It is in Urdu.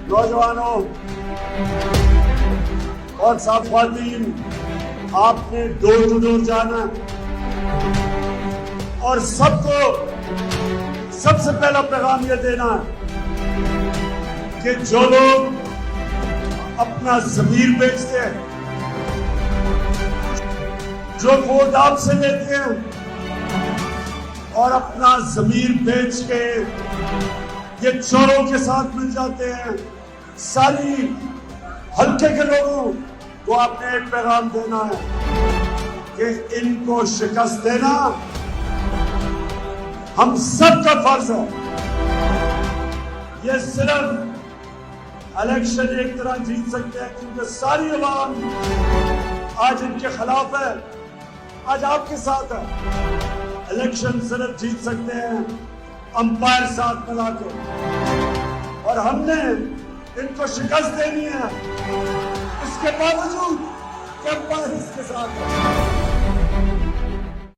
نوجوانوں اور صاحب خواتین، آپ نے ڈور ٹو ڈور جانا اور سب کو سب سے پہلا پیغام یہ دینا کہ جو لوگ اپنا ضمیر بیچتے ہیں، جو ووٹ آپ سے لیتے ہیں اور اپنا ضمیر بیچ کے یہ چوروں کے ساتھ مل جاتے ہیں، ساری حلقے کے لوگوں کو آپ نے ایک پیغام دینا ہے کہ ان کو شکست دینا ہم سب کا فرض ہے۔ یہ صرف الیکشن ایک طرح جیت سکتے ہیں کیونکہ ساری عوام آج ان کے خلاف ہے، آج آپ کے ساتھ ہے۔ الیکشن صرف جیت سکتے ہیں امپائر ساتھ ملا کے، اور ہم نے ان کو شکست دینی ہے اس کے باوجود کہ امپائر اس کے ساتھ ہے۔